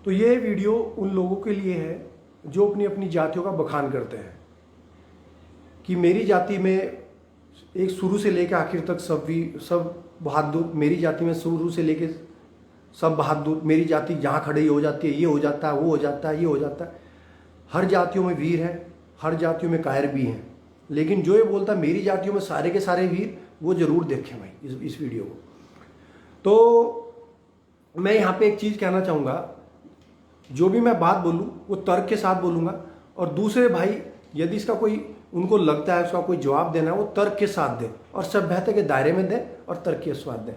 तो ये वीडियो उन लोगों के लिए है जो अपनी अपनी जातियों का बखान करते हैं कि मेरी जाति में एक शुरू से लेकर आखिर तक सब बहादुर, मेरी जाति में शुरू से लेकर सब बहादुर, मेरी जाति जहाँ खड़ी हो जाती है ये हो जाता है, वो हो जाता है, ये हो जाता है। हर जातियों में वीर है, हर जातियों में कायर भी हैं, लेकिन जो ये बोलता है मेरी जातियों में सारे के सारे वीर, वो जरूर देखें भाई इस वीडियो को। तो मैं यहाँ पे एक चीज़ कहना चाहूँगा, जो भी मैं बात बोलूँ वो तर्क के साथ बोलूँगा, और दूसरे भाई यदि इसका कोई उनको लगता है उसका कोई जवाब देना है वो तर्क के साथ दें और सभ्यता के दायरे में दें और तर्क के स्वाद दें।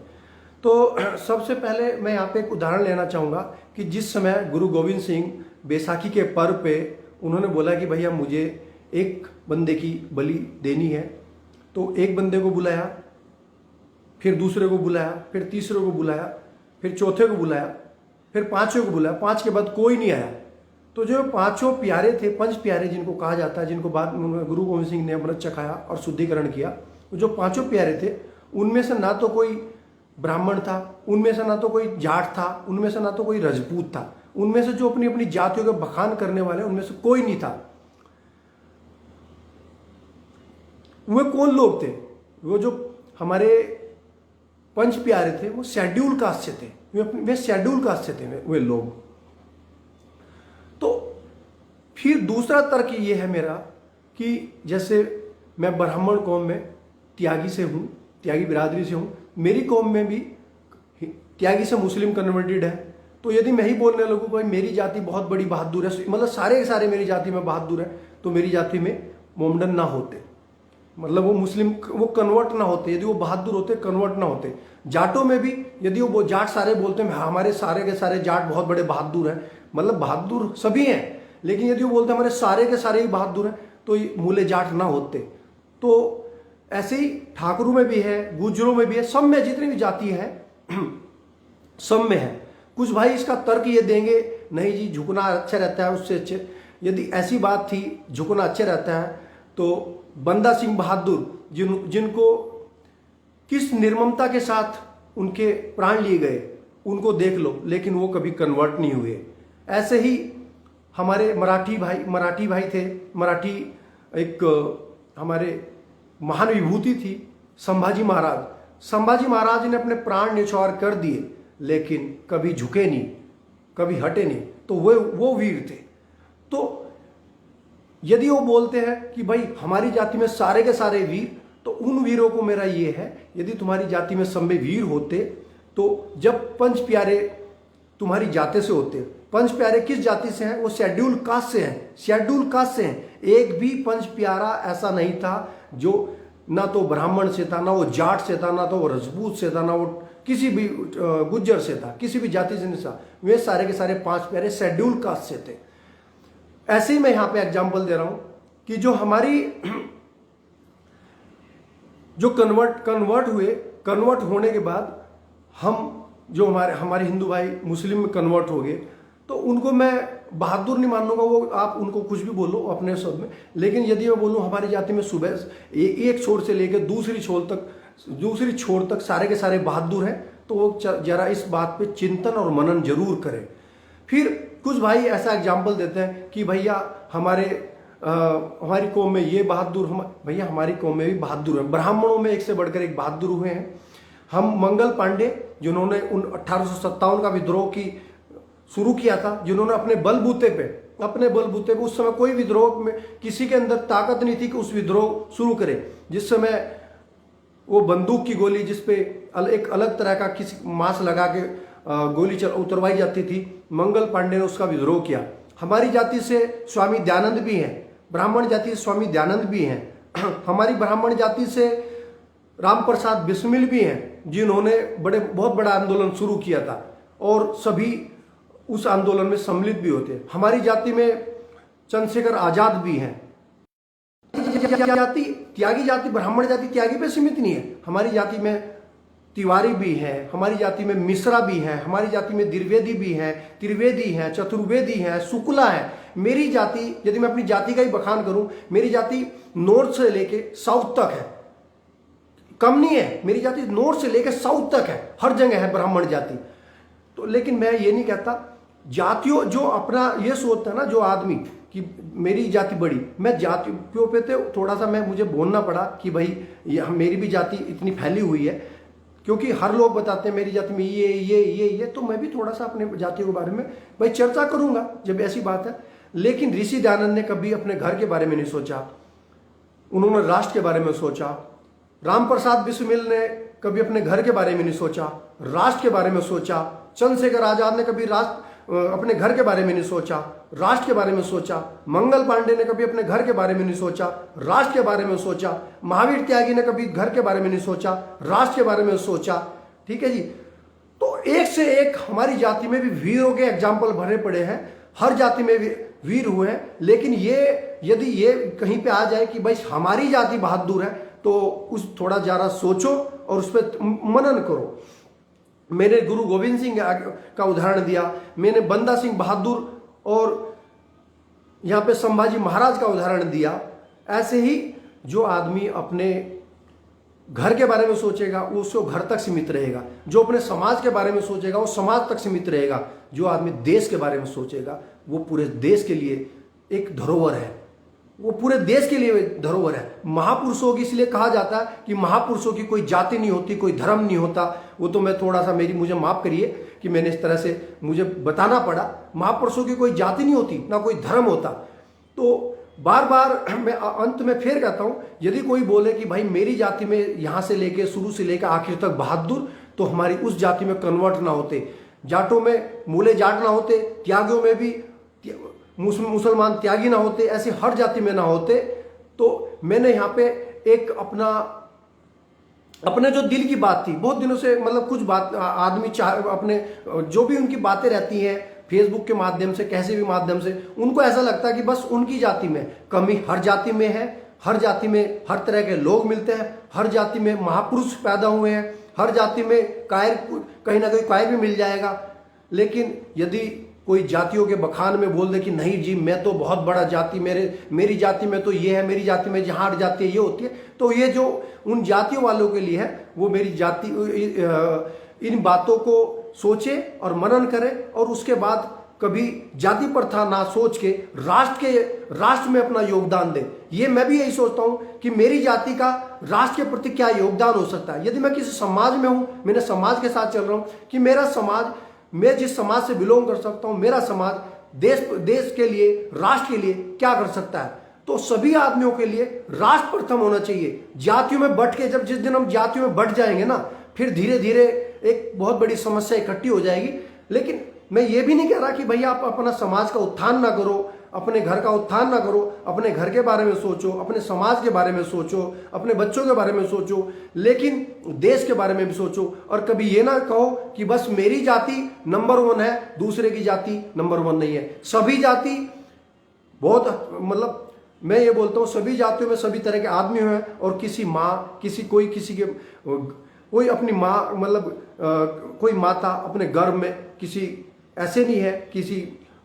तो सबसे पहले मैं यहाँ पे एक उदाहरण लेना चाहूँगा कि जिस समय गुरु गोविंद सिंह बैसाखी के पर्व पे उन्होंने बोला कि भैया मुझे एक बंदे की बलि देनी है, तो एक बंदे को बुलाया, फिर दूसरे को बुलाया, फिर तीसरे को बुलाया, फिर चौथे को बुलाया, फिर पांचवें को बुलाया। 5 के बाद कोई नहीं आया। तो जो 5 प्यारे थे, 5 प्यारे जिनको कहा जाता है, जिनको बाद गुरु गोविंद सिंह ने अमृत चखाया और शुद्धिकरण किया, तो जो 5 प्यारे थे उनमें से ना तो कोई ब्राह्मण था, उनमें से ना तो कोई जाट था, उनमें से ना तो कोई राजपूत था, उनमें से जो अपनी अपनी जातियों का बखान करने वाले उनमें से कोई नहीं था। वे कौन लोग थे? वो जो हमारे 5 प्यारे थे वो शेड्यूल कास्ट से थे, वे शेड्यूल कास्ट से थे वे लोग। तो फिर दूसरा तर्क ये है मेरा कि जैसे मैं ब्राह्मण कौम में त्यागी से हूँ, त्यागी बिरादरी से हूँ, मेरी कौम में भी त्यागी से मुस्लिम कन्वर्टेड है। तो यदि मैं ही बोलने लगूँ भाई मेरी जाति बहुत बड़ी बहादुर है, मतलब सारे के सारे मेरी जाति में बहादुर है, तो मेरी जाति में मोमडन ना होते, मतलब वो मुस्लिम वो कन्वर्ट ना होते। यदि वो बहादुर होते कन्वर्ट ना होते। जाटों में भी यदि वो जाट सारे बोलते हैं हमारे सारे के सारे जाट बहुत बड़े बहादुर हैं, मतलब बहादुर सभी हैं, लेकिन यदि वो बोलते हैं हमारे सारे के सारे ही बहादुर हैं, तो ये मूले जाट ना होते। तो ऐसे ही ठाकुरों में भी है, गुजरों में भी है, सब में जितनी भी जाति है सब में है। कुछ भाई इसका तर्क ये देंगे नहीं जी झुकना अच्छा रहता है, उससे अच्छे यदि ऐसी बात थी झुकना अच्छा रहता है तो बंदा सिंह बहादुर जिनको किस निर्ममता के साथ उनके प्राण लिए गए उनको देख लो, लेकिन वो कभी कन्वर्ट नहीं हुए। ऐसे ही हमारे मराठी भाई थे, मराठी एक हमारे महान विभूति थी संभाजी महाराज ने अपने प्राण न्यौछावर कर दिए, लेकिन कभी झुके नहीं, कभी हटे नहीं, तो वो वीर थे। तो यदि वो बोलते हैं कि भाई हमारी जाति में सारे के सारे वीर, तो उन वीरों को मेरा ये है यदि तुम्हारी जाति में सब में वीर होते तो जब 5 प्यारे तुम्हारी जाति से होते, 5 प्यारे किस जाति से हैं? वो शेड्यूल कास्ट से हैं, शेड्यूल कास्ट से हैं। एक भी 5 प्यारा ऐसा नहीं था जो ना तो ब्राह्मण से था, ना वो जाट से था, ना तो वो राजपूत से था, ना वो किसी भी गुज्जर से था, किसी भी जाति से नहीं था। वे सारे के सारे 5 प्यारे शेड्यूल कास्ट से थे। ऐसे ही मैं यहाँ पे एग्जाम्पल दे रहा हूं कि जो हमारी जो कन्वर्ट होने के बाद हम जो हमारे हिंदू भाई मुस्लिम में कन्वर्ट हो गए, तो उनको मैं बहादुर नहीं मानूंगा, वो आप उनको कुछ भी बोलो अपने शब्द में। लेकिन यदि मैं बोलूँ हमारी जाति में सुबह एक छोर से लेकर दूसरी छोर तक सारे के सारे बहादुर हैं, तो वो जरा इस बात पे चिंतन और मनन जरूर करें। फिर कुछ भाई ऐसा एग्जाम्पल देते हैं कि भैया हमारी कौम में ये बहादुर, भैया हमारी कौम में भी बहादुर है, ब्राह्मणों में एक से बढ़कर एक बहादुर हुए हैं। हम मंगल पांडे जिन्होंने 1857 का विद्रोह की शुरू किया था, जिन्होंने अपने बलबूते पे उस समय कोई विद्रोह में किसी के अंदर ताकत नहीं थी कि उस विद्रोह शुरू करे। जिस समय वो बंदूक की गोली जिसपे एक अलग तरह का किसी मांस लगा के गोली उतरवाई जाती थी, मंगल पांडे ने उसका विद्रोह किया। हमारी जाति से स्वामी दयानंद भी हैं, ब्राह्मण जाति से स्वामी दयानंद भी हैं। हमारी ब्राह्मण जाति से राम प्रसाद बिस्मिल भी हैं, जिन्होंने बहुत बड़ा आंदोलन शुरू किया था और सभी उस आंदोलन में सम्मिलित भी होते। हमारी जाति में चंद्रशेखर आजाद भी हैं। त्यागी जाति ब्राह्मण जाति त्यागी पे सीमित नहीं है। हमारी जाति में तिवारी भी हैं, हमारी जाति में मिश्रा भी हैं, हमारी जाति में द्विवेदी भी हैं, त्रिवेदी हैं, चतुर्वेदी हैं, शुक्ला है। मेरी जाति, यदि मैं अपनी जाति का ही बखान करूं, मेरी जाति नॉर्थ से लेके साउथ तक है, कम नहीं है। मेरी जाति नॉर्थ से लेके साउथ तक है, हर जगह है ब्राह्मण जाति। तो लेकिन मैं ये नहीं कहता जातियों जो अपना ये सोचता है ना जो आदमी कि मेरी जाति बड़ी, मैं जातियों पे तो थोड़ा सा मुझे बोलना पड़ा कि भाई मेरी भी जाति इतनी फैली हुई है, क्योंकि हर लोग बताते हैं मेरी जाति में ये, तो मैं भी थोड़ा सा अपने जातियों के बारे में भाई चर्चा करूंगा जब ऐसी बात है। लेकिन ऋषि दयानंद ने कभी अपने घर के बारे में नहीं सोचा, उन्होंने राष्ट्र के बारे में सोचा। राम प्रसाद बिस्मिल ने कभी अपने घर के बारे में नहीं सोचा, राष्ट्र के बारे में सोचा। चंद्रशेखर आजाद ने कभी अपने घर के बारे में नहीं सोचा, राष्ट्र के बारे में सोचा। मंगल पांडे ने कभी अपने घर के बारे में नहीं सोचा, राष्ट्र के बारे में सोचा। महावीर त्यागी ने कभी घर के बारे में नहीं सोचा, राष्ट्र के बारे में सोचा। ठीक है जी। तो एक से एक हमारी जाति में भी वीरों के एग्जाम्पल भरे पड़े हैं, हर जाति में वीर हुए हैं। लेकिन ये यदि ये कहीं पे आ जाए कि भाई हमारी जाति बहादुर है, तो उस थोड़ा ज़्यादा सोचो और उस पर मनन करो। मैंने गुरु गोविंद सिंह का उदाहरण दिया, मैंने बंदा सिंह बहादुर और यहाँ पे संभाजी महाराज का उदाहरण दिया। ऐसे ही जो आदमी अपने घर के बारे में सोचेगा वो उसको घर तक सीमित रहेगा, जो अपने समाज के बारे में सोचेगा वो समाज तक सीमित रहेगा, जो आदमी देश के बारे में सोचेगा वो पूरे देश के लिए एक धरोहर है, वो पूरे देश के लिए धरोहर है। महापुरुषों की इसलिए कहा जाता है कि महापुरुषों की कोई जाति नहीं होती, कोई धर्म नहीं होता। वो तो मैं थोड़ा सा मुझे माफ करिए कि मैंने इस तरह से मुझे बताना पड़ा। महापुरुषों की कोई जाति नहीं होती, ना कोई धर्म होता। तो बार बार मैं अंत में फिर कहता हूं, यदि कोई बोले कि भाई मेरी जाति में यहां से लेके शुरू से लेकर आखिर तक बहादुर, तो हमारी उस जाति में कन्वर्ट ना होते, जाटों में मूले जाट ना होते, त्यागियों में भी मुसलमान त्यागी ना होते, ऐसे हर जाति में ना होते। तो मैंने यहाँ पे एक अपने जो दिल की बात थी, बहुत दिनों से मतलब कुछ बात आदमी अपने जो भी उनकी बातें रहती हैं फेसबुक के माध्यम से, कैसे भी माध्यम से, उनको ऐसा लगता है कि बस उनकी जाति में कमी हर जाति में है, हर जाति में हर तरह के लोग मिलते हैं, हर जाति में महापुरुष पैदा हुए हैं, हर जाति में कायर कहीं ना कहीं कायर भी मिल जाएगा। लेकिन यदि कोई जातियों के बखान में बोल दे कि नहीं जी मैं तो बहुत बड़ा जाति, मेरी जाति में तो ये है, मेरी जाति में जहाँ जाति ये होती है, तो ये जो उन जातियों वालों के लिए है, वो मेरी जाति इन बातों को सोचे और मनन करे और उसके बाद कभी जाति प्रथा ना सोच के राष्ट्र में अपना योगदान दे। ये मैं भी यही सोचता हूँ कि मेरी जाति का राष्ट्र के प्रति क्या योगदान हो सकता है। यदि मैं किसी समाज में हूँ, मैंने समाज के साथ चल रहा हूँ, कि मेरा समाज, मैं जिस समाज से बिलोंग कर सकता हूँ, मेरा समाज देश के लिए, राष्ट्र के लिए क्या कर सकता है। तो सभी आदमियों के लिए राष्ट्र प्रथम होना चाहिए। जातियों में बंट के जिस दिन हम जातियों में बंट जाएंगे ना, फिर धीरे धीरे एक बहुत बड़ी समस्या इकट्ठी हो जाएगी। लेकिन मैं ये भी नहीं कह रहा कि भैया आप अपना समाज का उत्थान ना करो, अपने घर का उत्थान ना करो, अपने घर के बारे में सोचो, अपने समाज के बारे में सोचो, अपने बच्चों के बारे में सोचो, लेकिन देश के बारे में भी सोचो। और कभी ये ना कहो कि बस मेरी जाति नंबर 1 है, दूसरे की जाति नंबर 1 नहीं है। सभी जाति बहुत, मतलब मैं ये बोलता हूँ सभी जातियों में सभी तरह के आदमी हैं, और किसी माँ, कोई अपनी माँ, मतलब कोई माता अपने गर्भ में किसी ऐसे नहीं है, किसी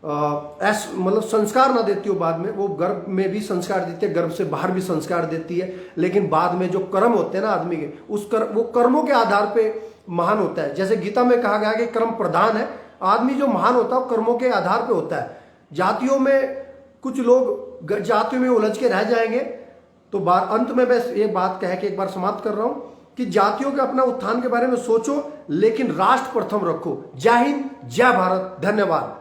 मतलब संस्कार ना देती हो, बाद में वो गर्भ में भी संस्कार देती है, गर्भ से बाहर भी संस्कार देती है, लेकिन बाद में जो कर्म होते हैं ना आदमी के, वो कर्मों के आधार पे महान होता है। जैसे गीता में कहा गया कि कर्म प्रधान है, आदमी जो महान होता है वो कर्मों के आधार पे होता है। जातियों में कुछ लोग जातियों में उलझ के रह जाएंगे। तो अंत में बस एक बात कह के एक बार समाप्त कर रहा हूं कि जातियों के अपना उत्थान के बारे में सोचो, लेकिन राष्ट्र प्रथम रखो। जय हिंद, जय भारत, धन्यवाद।